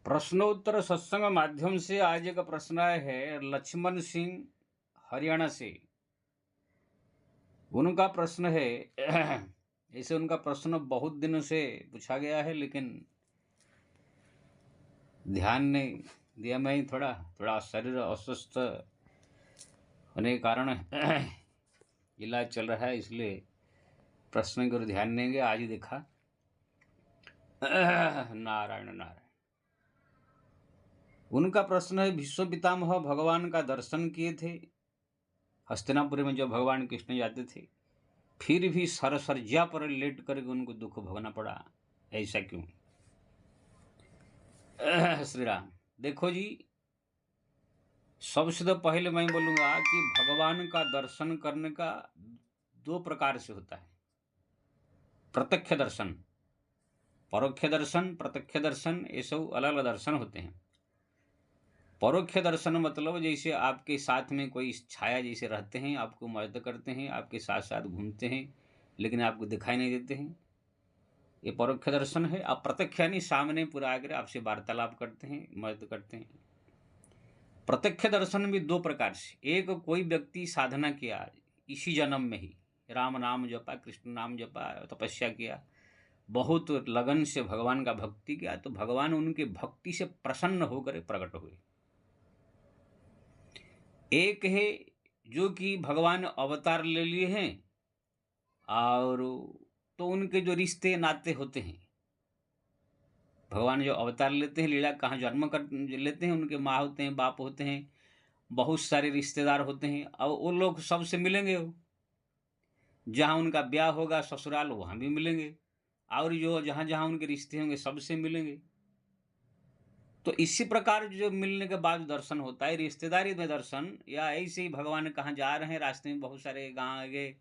प्रश्नोत्तर सत्संग माध्यम से आज एक प्रश्न आया है लक्ष्मण सिंह हरियाणा से। उनका प्रश्न है ऐसे उनका प्रश्न बहुत दिनों से पूछा गया है लेकिन ध्यान नहीं दिया। मैं ही थोड़ा शरीर अस्वस्थ होने के कारण इलाज चल रहा है, इसलिए प्रश्न की ओर ध्यान नहीं गया। आज ही देखा। नारायण नारायण। उनका प्रश्न है विश्व पितामह भगवान का दर्शन किए थे, हस्तिनापुर में जब भगवान कृष्ण जाते थे, फिर भी सरसज्जा पर लेट करके उनको दुख भोगना पड़ा, ऐसा क्यों? श्री राम। देखो जी, सबसे तो पहले मैं बोलूँगा कि भगवान का दर्शन करने का दो प्रकार से होता है। प्रत्यक्ष दर्शन, परोक्ष दर्शन। प्रत्यक्ष दर्शन ये सब अलग अलग दर्शन होते हैं। परोक्ष दर्शन मतलब जैसे आपके साथ में कोई छाया जैसे रहते हैं, आपको मदद करते हैं, आपके साथ साथ घूमते हैं लेकिन आपको दिखाई नहीं देते हैं, ये परोक्ष दर्शन है। अब प्रत्यक्ष यानी सामने पूरा आकर आपसे वार्तालाप करते हैं, मदद करते हैं। प्रत्यक्ष दर्शन भी दो प्रकार से। एक, कोई व्यक्ति साधना किया इसी जन्म में ही, राम नाम जपा, कृष्ण नाम जपा, तपस्या किया, बहुत लगन से भगवान का भक्ति किया, तो भगवान उनके भक्ति से प्रसन्न होकर प्रकट हुए। एक है जो कि भगवान अवतार ले लिए हैं और तो उनके जो रिश्ते नाते होते हैं, भगवान जो अवतार लेते हैं, लीला कहाँ जन्म कर लेते हैं, उनके माँ होते हैं, बाप होते हैं, बहुत सारे रिश्तेदार होते हैं। अब वो लोग सबसे मिलेंगे, वो जहाँ उनका ब्याह होगा ससुराल वहाँ भी मिलेंगे, और जो जहाँ जहाँ उनके रिश्ते होंगे सबसे मिलेंगे। तो इसी प्रकार जो मिलने के बाद दर्शन होता है, रिश्तेदारी में दर्शन, या ऐसे ही भगवान कहाँ जा रहे हैं, रास्ते में बहुत सारे गाँव आ गए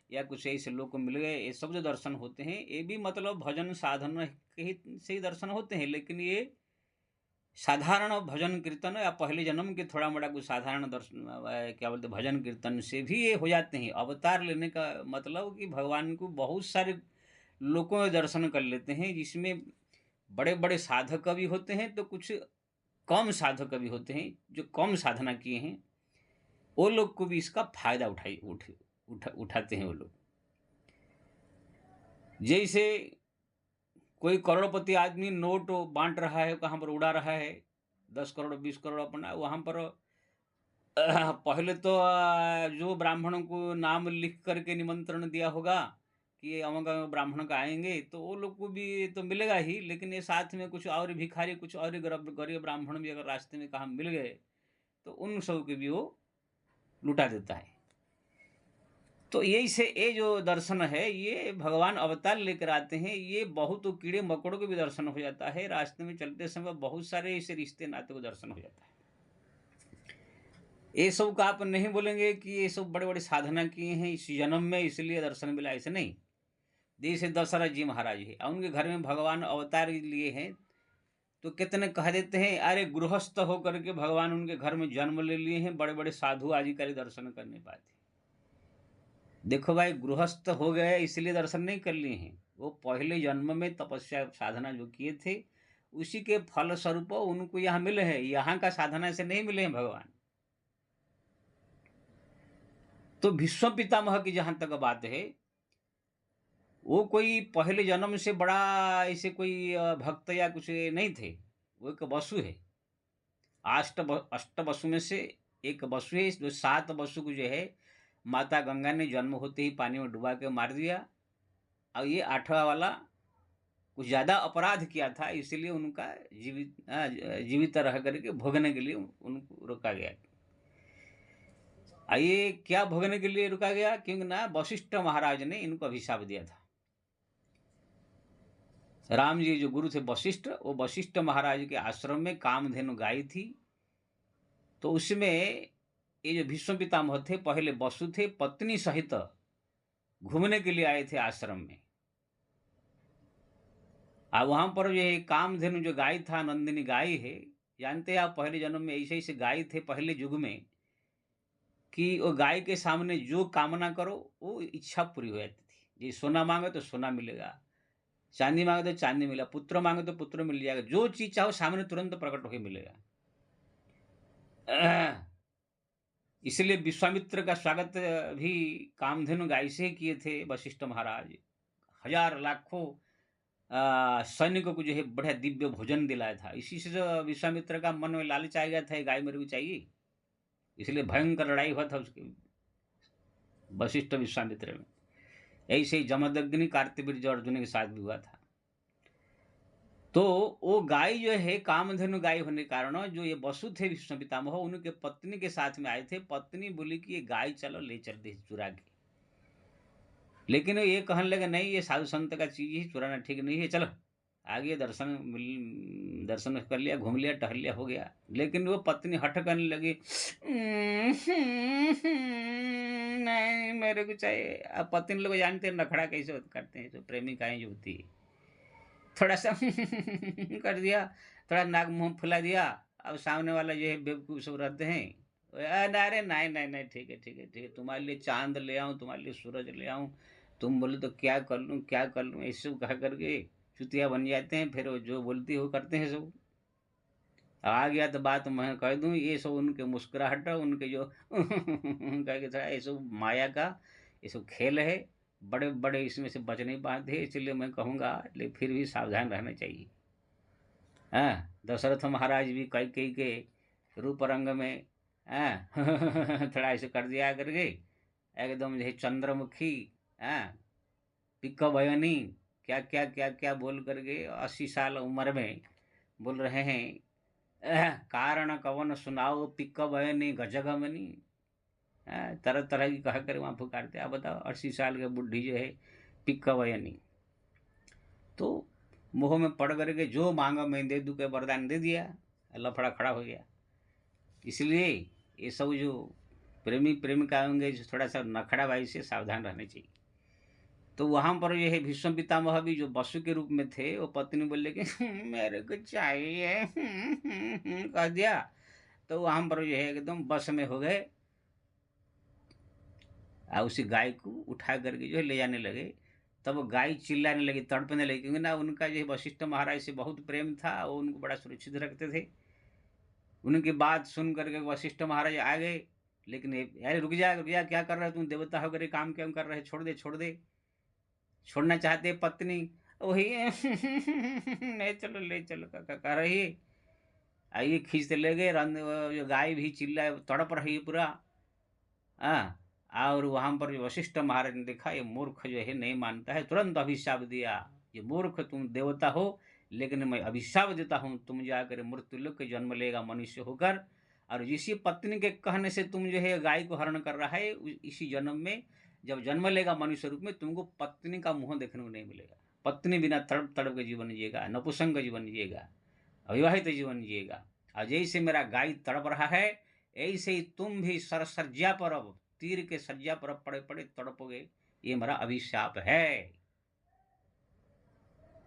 या कुछ ऐसे लोग को मिल गए, ये सब जो दर्शन होते हैं ये भी मतलब भजन साधन के ही से ही दर्शन होते हैं। लेकिन ये साधारण भजन कीर्तन या पहले जन्म के थोड़ा मोड़ा कुछ साधारण दर्शन क्या बोलते भजन कीर्तन से भी ये हो जाते हैं। अवतार लेने का मतलब कि भगवान को बहुत सारे लोगों में दर्शन कर लेते हैं, जिसमें बड़े बड़े साधक भी होते हैं तो कुछ कम साधक भी होते हैं जो कम साधना किए हैं, वो लोग को भी इसका फायदा उठाते हैं वो लोग। जैसे कोई करोड़पति आदमी नोट बांट रहा है, कहाँ पर उड़ा रहा है, 10 करोड़ 20 करोड़ अपना, वहाँ पर पहले तो जो ब्राह्मणों को नाम लिख करके निमंत्रण दिया होगा कि ये अमुक अमुक ब्राह्मण का आएंगे, तो वो लोग को भी तो मिलेगा ही, लेकिन ये साथ में कुछ और भिखारी, कुछ और गरीब ब्राह्मण भी अगर रास्ते में कहाँ मिल गए तो उन सब के भी वो लुटा देता है। तो यही से ये जो दर्शन है ये भगवान अवतार लेकर आते हैं, ये बहुत कीड़े मकोड़ों के भी दर्शन हो जाता है, रास्ते में चलते समय बहुत सारे ऐसे रिश्ते नाते को दर्शन हो जाता है। ये सब का आप नहीं बोलेंगे कि ये सब बड़े बड़े साधना किए हैं इस जन्म में इसलिए दर्शन मिला, ऐसे नहीं। जैसे दशरथ जी महाराज है, उनके घर में भगवान अवतार लिए हैं, तो कितने कह देते हैं अरे गृहस्थ होकर के भगवान उनके घर में जन्म ले लिए हैं, बड़े बड़े साधु आदि का दर्शन कर नहीं पाते। देखो भाई, गृहस्थ हो गए इसलिए दर्शन नहीं कर लिए हैं, वो पहले जन्म में तपस्या साधना जो किए थे उसी के फल स्वरूप उनको यहाँ मिले हैं, यहाँ का साधना से नहीं मिले हैं भगवान। तो भीष्म पितामह की जहाँ तक बात है, वो कोई पहले जन्म से बड़ा ऐसे कोई भक्त या कुछ नहीं थे, वो एक वसु है। अष्ट वसु में से एक वसु है, जो 7 वसु को जो है माता गंगा ने जन्म होते ही पानी में डुबा के मार दिया, और ये 8वां वाला कुछ ज़्यादा अपराध किया था, इसलिए उनका जीवित रह करके भोगने के लिए उनको रोका गया। ये क्या भोगने के लिए रुका गया? क्योंकि ना वशिष्ठ महाराज ने इनको अभिशाप दिया था। राम जी जो गुरु थे वशिष्ठ, वो वशिष्ठ महाराज के आश्रम में कामधेनु गाय थी, तो उसमें ये जो भीष्म पितामह थे पहले वसु थे, पत्नी सहित घूमने के लिए आए थे आश्रम में। और वहां पर जो है कामधेनु जो गाय था, नंदिनी गाय है, जानते हैं आप पहले जन्म में ऐसे ऐसे गाय थे पहले युग में कि वो गाय के सामने जो कामना करो वो इच्छा पूरी हो जाती थी। जी सोना मांगो तो सोना मिलेगा, चांदी मांगे तो चांदी मिला, पुत्र मांगे तो पुत्र मिल जाएगा, जो चीज चाहो सामने तुरंत प्रकट होकर मिलेगा। इसलिए विश्वामित्र का स्वागत भी कामधेनु गाय से ही किए थे वशिष्ठ महाराज। हजार लाखों सैनिकों को जो है बढ़िया दिव्य भोजन दिलाया था। इसी से जो विश्वामित्र का मन में लालच आ गया था, गाय मेरे को चाहिए, इसलिए भयंकर लड़ाई हुआ था उसके वशिष्ठ विश्वामित्र में। ऐसे ही जमदग्नि कार्तवीर्य अर्जुन के साथ भी हुआ था। तो वो गाय जो है कामधेनु गाय होने के कारण जो ये वसु थे विष्णु पितामह, उनके पत्नी के साथ में आए थे। पत्नी बोली कि ये गाय चलो ले चलते चुरा के, लेकिन ये कहने लगे नहीं, ये साधु संत का चीज है, चुराना ठीक नहीं है, चलो आगे दर्शन कर लिया, घूम लिया, टहल लिया, हो गया। लेकिन वो पत्नी हठ करने लगी, नहीं मेरे को चाहिए। अब पत्नी लोग जानते हैं नखड़ा कैसे करते हैं, जो प्रेमिकाएं जो होती है, थोड़ा सा कर दिया, थोड़ा नाक मुंह फुला दिया। अब सामने वाला जो है बेवकूफ सब रहते हैं, अरे नहीं नहीं नहीं, ठीक है ठीक है ठीक है, तुम्हारे लिए चांद ले आऊँ, तुम्हारे लिए सूरज ले आऊँ, तुम बोले तो क्या कर लूँ क्या कर लूँ, ऐसे कह करके चुतिया बन जाते हैं। फिर जो बोलती हो करते हैं सब। आ गया तो बात मैं कह दूँ, ये सब उनके मुस्कुराहट, उनके जो कह के थोड़ा ये सब माया का ये सब खेल है, बड़े बड़े इसमें से बच नहीं पाते। इसलिए मैं कहूँगा, लेकिन फिर भी सावधान रहना चाहिए। हाँ, दशरथ महाराज भी कैकेयी के रूप रंग में थोड़ा ऐसे कर दिया करके, एकदम जो चंद्रमुखी, पिक बयनी, क्या क्या क्या क्या बोल करके 80 साल उम्र में बोल रहे हैं, कारण कवन सुनाओ पिक बयनी गजगमनी, तरह तरह की कह कर वहाँ पुकारते। आप बताओ 80 साल के बुढ़ी जो है पिक बयनी, तो मुँह में पड़ करके जो मांगा मैं दे दूँ के वरदान दे दिया, लफड़ा खड़ा हो गया। इसलिए ये सब जो प्रेमी प्रेमिका होंगे, जो थोड़ा सा नखड़ाबाजी से सावधान रहना चाहिए। तो वहाँ पर यह है भीष्म पितामह भी जो वसु के रूप में थे, वो पत्नी बोले कि मेरे को चाहिए कह दिया, तो वहाँ पर जो है एकदम बस में हो गए, और उसी गाय को उठा करके जो है ले जाने लगे। तब गाय चिल्लाने लगी, तड़पने लगी, क्योंकि ना उनका जो है वशिष्ठ महाराज से बहुत प्रेम था, वो उनको बड़ा सुरक्षित रखते थे। उनकी बात सुन करके वशिष्ठ महाराज आ गए, लेकिन यार रुक जा, क्या कर रहे हो तुम, देवता होकर काम क्यों कर रहे, छोड़ दे छोड़ दे। छोड़ना चाहते पत्नी, वही नहीं चलो ले चलो कर रही है, आइए खींचते ले गए। जो गाय भी चिल्ला तड़प रही है पूरा। और वहाँ पर वशिष्ठ महाराज ने देखा ये मूर्ख जो है नहीं मानता है, तुरंत अभिशाप दिया, ये मूर्ख तुम देवता हो, लेकिन मैं अभिशाप देता हूँ, तुम जाकर मृत्युलोक के जन्म लेगा मनुष्य होकर, और इसी पत्नी के कहने से तुम जो है गाय को हरण कर रहा है, इसी जन्म में जब जन्म लेगा मनुष्य रूप में, तुमको पत्नी का मुंह देखने को नहीं मिलेगा। पत्नी बिना तड़प तड़प के जीवन जिएगा, नपुंसक जीवन जिएगा, अविवाहित जीवन जिएगा। और जैसे मेरा गाय तड़प रहा है, ऐसे ही तुम भी सरसज्जा पर, अब तीर के सज्जा पर पड़े पड़े तड़पोगे, ये मेरा अभिशाप है।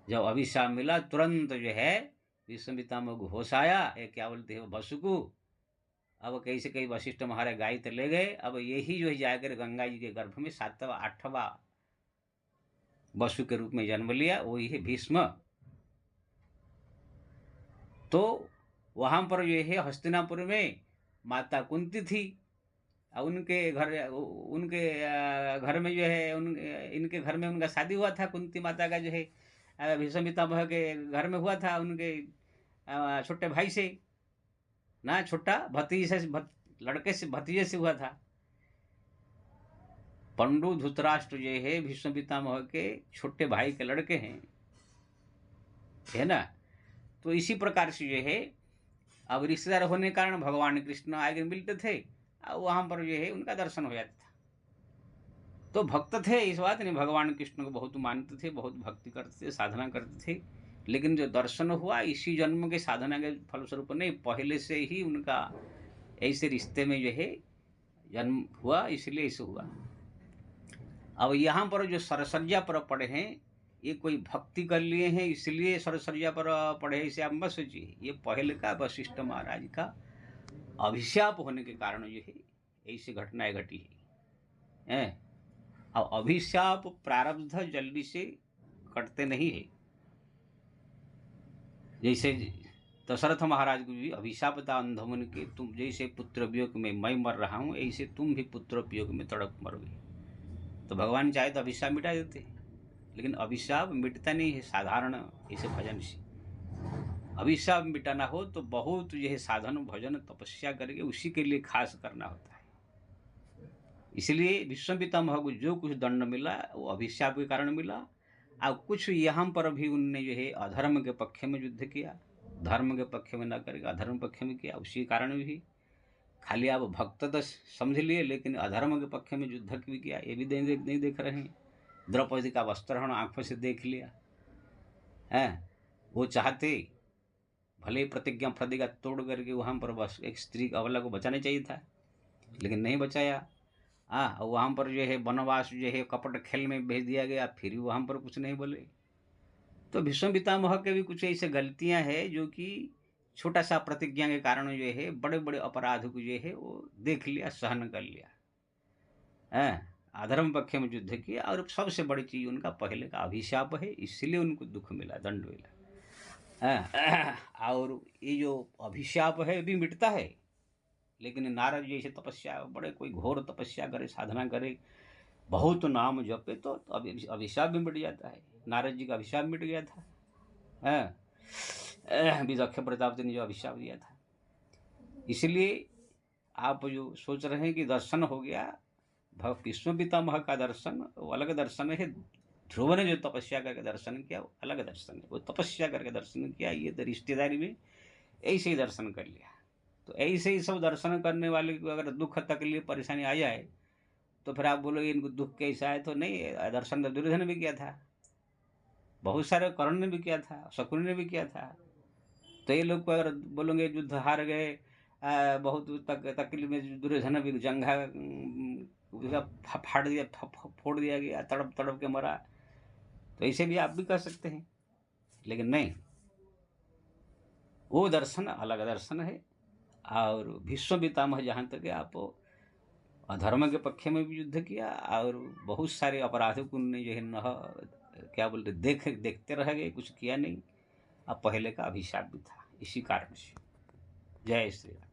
जब अभिशाप मिला, तुरंत जो है भीष्म पितामह को होश आया, ये क्या बोलते हैं वसु को। अब कैसे कई वशिष्ठ महाराज गाय तो ले गए, अब यही जो है जाकर गंगा जी के गर्भ में 7वां 8वां वसु के रूप में जन्म लिया, वही है भीष्म। तो वहां पर जो है हस्तिनापुर में माता कुंती थी, उनके घर में जो है इनके घर में उनका शादी हुआ था। कुंती माता का जो है भीष्म पितामह के घर में हुआ था, उनके छोटे भाई से ना, छोटा भतीजे से, लड़के से, भतीजे से हुआ था। पंडु धृतराष्ट्र जो है भीष्म पितामह के छोटे भाई के लड़के हैं, है ना। तो इसी प्रकार से जो है अब रिश्तेदार होने के कारण भगवान कृष्ण आगे मिलते थे, और वहां पर जो है उनका दर्शन हो जाता था। तो भक्त थे, इस बात नहीं, भगवान कृष्ण को बहुत मानते थे, बहुत भक्ति करते थे, साधना करते थे। लेकिन जो दर्शन हुआ इसी जन्म के साधना के फलस्वरूप नहीं, पहले से ही उनका ऐसे रिश्ते में जो है जन्म हुआ, इसलिए ऐसे हुआ। अब यहाँ पर जो सरसज्जा पर पड़े हैं, ये कोई भक्ति कर लिए हैं इसलिए सरसज्जा पर पड़े, इसे आप मत सोचिए। ये पहले का वशिष्ठ महाराज का अभिशाप होने के कारण जो है ऐसी घटनाएं घटी है। अब अभिशाप प्रारब्ध जल्दी से कटते नहीं है। जैसे दशरथ महाराज को भी अभिशाप था अंधमुन के, तुम जैसे पुत्र वियोग में मैं मर रहा हूँ, ऐसे तुम भी पुत्र वियोग में तड़प मरोगे। तो भगवान चाहे तो अभिशाप मिटा देते, लेकिन अभिशाप मिटता नहीं है साधारण ऐसे भजन से। अभिशाप मिटाना हो तो बहुत यह साधन भजन तपस्या करके उसी के लिए खास करना होता है। इसलिए विश्व पितामह को जो कुछ दंड मिला वो अभिशाप के कारण मिला। और कुछ यहाँ पर भी उनने जो है अधर्म के पक्ष में युद्ध किया, धर्म के पक्ष में न करके अधर्म पक्ष में किया, उसी कारण भी खाली आप भक्त तो समझ लिए, लेकिन अधर्म के पक्ष में युद्ध भी किया, ये भी नहीं देख रहे हैं। द्रौपदी का वस्त्रहरण आंखों से देख लिया है। वो चाहते भले प्रतिज्ञा प्रतिज्ञा तोड़ करके वहाँ पर बस एक स्त्री अबला को बचाना चाहिए था, लेकिन नहीं बचाया। हाँ, वहाँ पर जो है वनवास जो है कपट खेल में भेज दिया गया, फिर भी वहाँ पर कुछ नहीं बोले। तो भीष्म पितामह के भी कुछ ऐसे गलतियाँ हैं जो कि छोटा सा प्रतिज्ञा के कारण जो है बड़े बड़े अपराध को जो है वो देख लिया, सहन कर लिया है, अधर्म पक्ष में युद्ध किया। और सबसे बड़ी चीज़ उनका पहले का अभिशाप है, इसलिए उनको दुख मिला, दंड मिला। और ये जो अभिशाप है भी मिटता है, लेकिन नारद जैसे तपस्या, बड़े कोई घोर तपस्या करे, साधना करे, बहुत नाम जपे तो अभिशाप भी मिट जाता है। नारद जी का अभिशाप मिट गया था, विदक्ष प्रताप ने जो अभिशाप दिया था। इसलिए आप जो सोच रहे हैं कि दर्शन हो गया, विष्णु पितामह का दर्शन वो अलग दर्शन है, ध्रुव ने जो तपस्या करके दर्शन किया वो अलग दर्शन है। वो तपस्या करके दर्शन किया, ये तो रिश्तेदारी में ऐसे ही दर्शन कर लिया। तो ऐसे ही सब दर्शन करने वाले को अगर दुख तकलीफ परेशानी आ जाए तो फिर आप बोलोगे इनको दुख कैसा है, तो नहीं, दर्शन तो दुर्योधन ने भी किया था, बहुत सारे कर्ण ने भी किया था, शकुनि ने भी किया था। तो ये लोग को अगर बोलोगे युद्ध हार गए, बहुत तकलीफ में दुर्योधन भी जंघा फाड़ दिया, फोड़ दिया गया, तड़प तड़प के मरा, तो ऐसे भी आप भी कर सकते हैं। लेकिन नहीं, वो दर्शन अलग दर्शन है। और भीष्म पितामह जहाँ तक है, आप अधर्म के पक्ष में भी युद्ध किया और बहुत सारे अपराधों को उन्होंने जो है न क्या बोलते देखते रह गए, कुछ किया नहीं। अब पहले का अभिशाप भी था इसी कारण से। जय श्री राम।